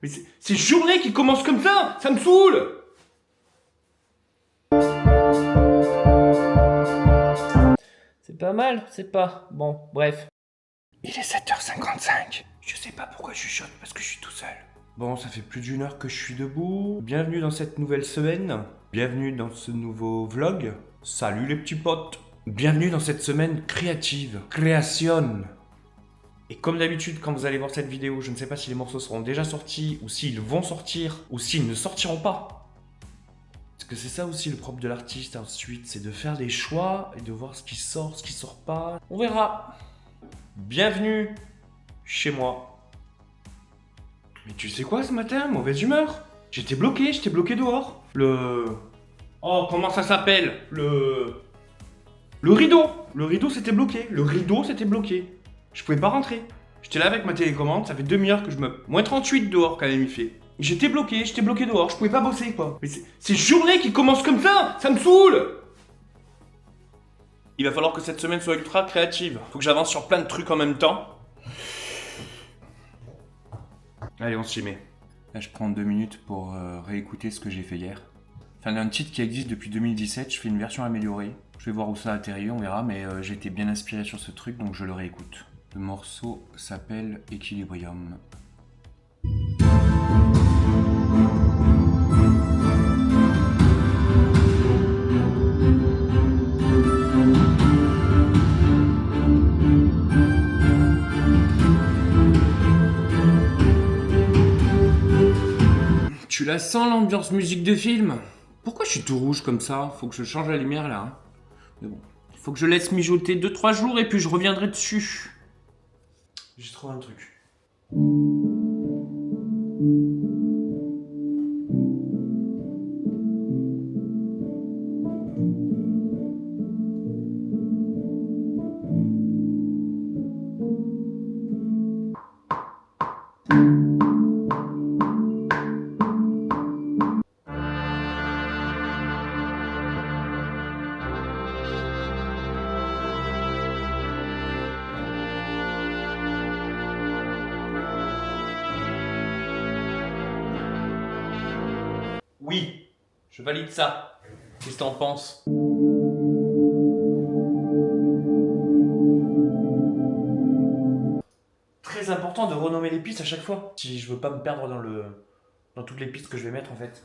Mais c'est journée qui commence comme ça me saoule. C'est pas mal, c'est pas. Bon, bref. Il est 7h55. Je sais pas pourquoi je chuchote, parce que je suis tout seul. Bon, ça fait plus d'1 heure que je suis debout. Bienvenue dans cette nouvelle semaine. Bienvenue dans ce nouveau vlog. Salut les petits potes. Bienvenue dans cette semaine créative. Création. Et comme d'habitude, quand vous allez voir cette vidéo, je ne sais pas si les morceaux seront déjà sortis, ou s'ils vont sortir, ou s'ils ne sortiront pas. Parce que c'est ça aussi le propre de l'artiste ensuite, c'est de faire des choix et de voir ce qui sort pas. On verra. Bienvenue chez moi. Mais tu sais quoi ce matin? Mauvaise humeur. J'étais bloqué dehors. Oh, comment ça s'appelle? Le rideau. Le rideau s'était bloqué. Je pouvais pas rentrer. J'étais là avec ma télécommande, ça fait demi-heure que je me... Moins 38 dehors quand même il fait. J'étais bloqué dehors, je pouvais pas bosser quoi. Mais c'est journée qui commence comme ça me saoule. Il va falloir que cette semaine soit ultra créative. Faut que j'avance sur plein de trucs en même temps. Allez, on s'y met. Là, je prends 2 minutes pour réécouter ce que j'ai fait hier. Enfin, d'un titre qui existe depuis 2017, je fais une version améliorée. Je vais voir où ça atterrit, on verra, mais j'ai été bien inspiré sur ce truc, donc je le réécoute. Le morceau s'appelle Equilibrium. Tu la sens l'ambiance musique de film? Pourquoi je suis tout rouge comme ça? Faut que je change la lumière là. Hein. Mais bon, il faut que je laisse mijoter 2-3 jours et puis je reviendrai dessus. J'ai trouvé un truc. Oui, je valide ça. Qu'est-ce que t'en penses? Très important de renommer les pistes à chaque fois. Si je veux pas me perdre dans toutes les pistes que je vais mettre en fait.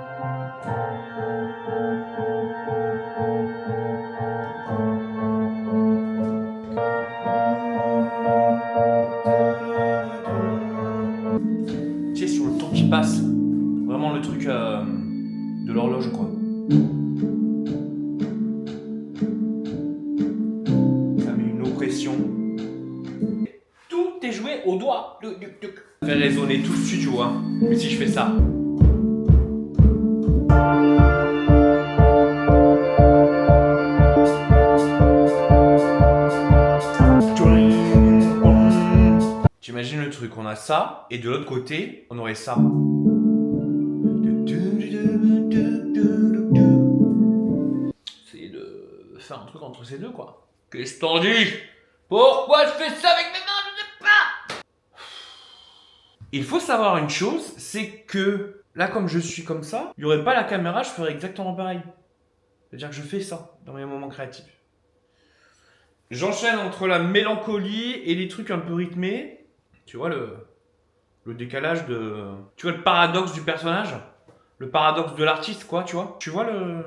Tu sais, sur le temps qui passe. Vraiment le truc de l'horloge quoi. Ça met une oppression. Tout est joué au doigt. Ça fait résonner tout le studio hein. Mais si je fais ça. T'imagines le truc, on a ça, et de l'autre côté, on aurait ça. C'est de faire un truc entre ces deux, quoi. Qu'est-ce que t'en dis? Pourquoi je fais ça avec mes mains? Je sais pas. Il faut savoir une chose, c'est que là, comme je suis comme ça, il n'y aurait pas la caméra, je ferais exactement pareil. C'est-à-dire que je fais ça dans mes moments créatifs. J'enchaîne entre la mélancolie et les trucs un peu rythmés. Tu vois le décalage de... Tu vois le paradoxe du personnage? Le paradoxe de l'artiste, quoi, tu vois? Tu vois le...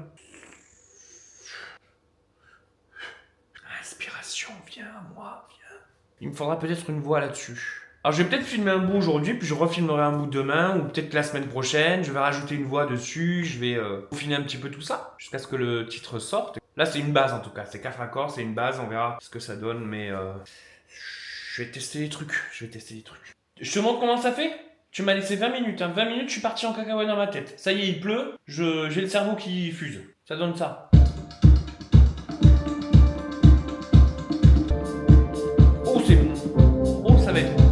Inspiration, viens à moi, viens. Il me faudra peut-être une voix là-dessus. Alors je vais peut-être filmer un bout aujourd'hui, puis je refilmerai un bout demain, ou peut-être la semaine prochaine. Je vais rajouter une voix dessus, je vais peaufiner un petit peu tout ça, jusqu'à ce que le titre sorte. Là c'est une base en tout cas, c'est 4 accords, c'est une base, on verra ce que ça donne, mais... Je vais tester les trucs, Je te montre comment ça fait? Tu m'as laissé 20 minutes, hein. 20 minutes, je suis parti en cacahuète dans ma tête. Ça y est, il pleut, j'ai le cerveau qui fuse. Ça donne ça. Oh, c'est bon. Oh, ça va être bon.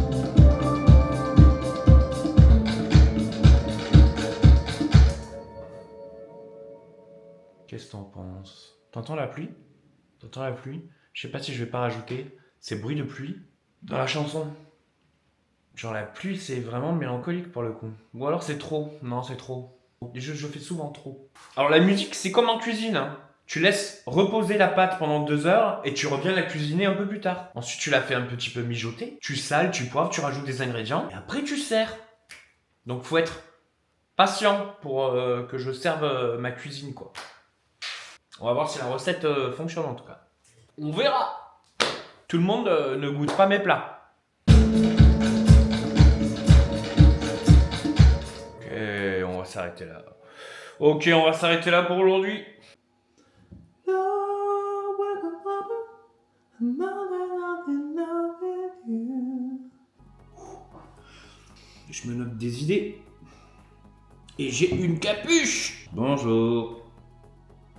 Qu'est-ce que t'en penses? T'entends la pluie? T'entends la pluie? Je sais pas si je vais pas rajouter ces bruits de pluie dans la chanson. Genre la pluie, c'est vraiment mélancolique pour le coup. Ou alors c'est trop. Non, c'est trop. Je fais souvent trop. Alors la musique, c'est comme en cuisine. Hein. Tu laisses reposer la pâte pendant 2 heures et tu reviens la cuisiner un peu plus tard. Ensuite, tu la fais un petit peu mijoter. Tu sales, tu poivres, tu rajoutes des ingrédients. Et après, tu sers. Donc faut être patient pour que je serve ma cuisine, quoi. On va voir si la recette fonctionne en tout cas. On verra. Tout le monde ne goûte pas mes plats. Ok, on va s'arrêter là. Ok, on va s'arrêter là pour aujourd'hui. Je me note des idées. Et j'ai une capuche. Bonjour.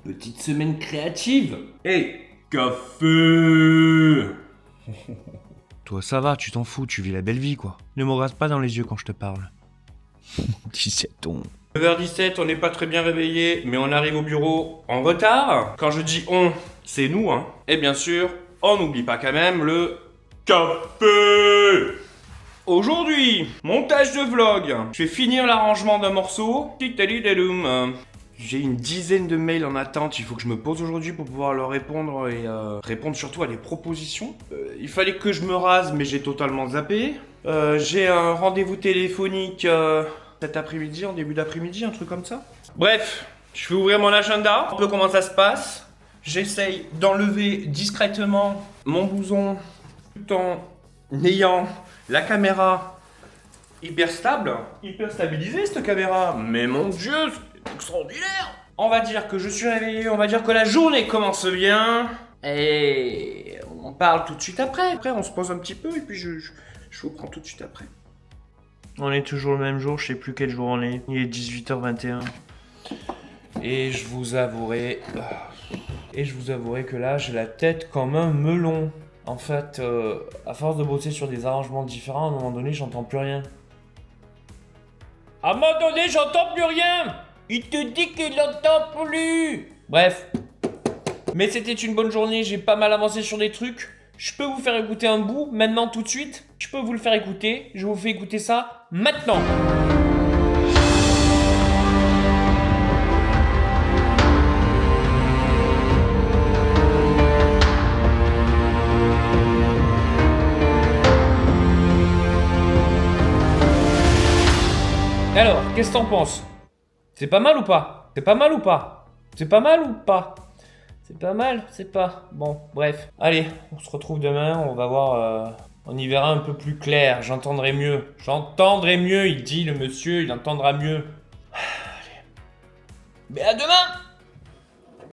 Petite semaine créative. Hey, café. Toi ça va, tu t'en fous, tu vis la belle vie quoi. Ne me regarde pas dans les yeux quand je te parle. 17 ans. 9h17, on n'est pas très bien réveillé, mais on arrive au bureau en retard. Quand je dis on, c'est nous, hein. Et bien sûr, on n'oublie pas quand même le café. Aujourd'hui, montage de vlog. Je vais finir l'arrangement d'un morceau. J'ai une dizaine de mails en attente. Il faut que je me pose aujourd'hui pour pouvoir leur répondre et répondre surtout à des propositions. Il fallait que je me rase, mais j'ai totalement zappé. J'ai un rendez-vous téléphonique cet après-midi, en début d'après-midi, un truc comme ça. Bref, je vais ouvrir mon agenda, un peu comment ça se passe. J'essaye d'enlever discrètement mon blouson tout en ayant la caméra hyper stable, hyper stabilisée cette caméra. Mais mon Dieu, c'est extraordinaire. On va dire que je suis réveillé, on va dire que la journée commence bien. Et on parle tout de suite après. Après, on se pose un petit peu et puis je vous prends tout de suite après. On est toujours le même jour, je sais plus quel jour on est. Il est 18h21. Et je vous avouerai que là, j'ai la tête comme un melon. En fait, à force de bosser sur des arrangements différents, à un moment donné, j'entends plus rien. À un moment donné, j'entends plus rien. Il te dit qu'il n'entend plus. Bref. Mais c'était une bonne journée, j'ai pas mal avancé sur des trucs. Je peux vous faire écouter un bout, maintenant, tout de suite. Je peux vous le faire écouter. Je vous fais écouter ça, maintenant. Alors, qu'est-ce que t'en penses? C'est pas mal ou pas? C'est pas mal ou pas? C'est pas mal ou pas? C'est pas mal, c'est pas. Bon, bref. Allez, on se retrouve demain, on va voir. On y verra un peu plus clair, j'entendrai mieux. J'entendrai mieux, il dit le monsieur, il entendra mieux. Allez. Mais à demain!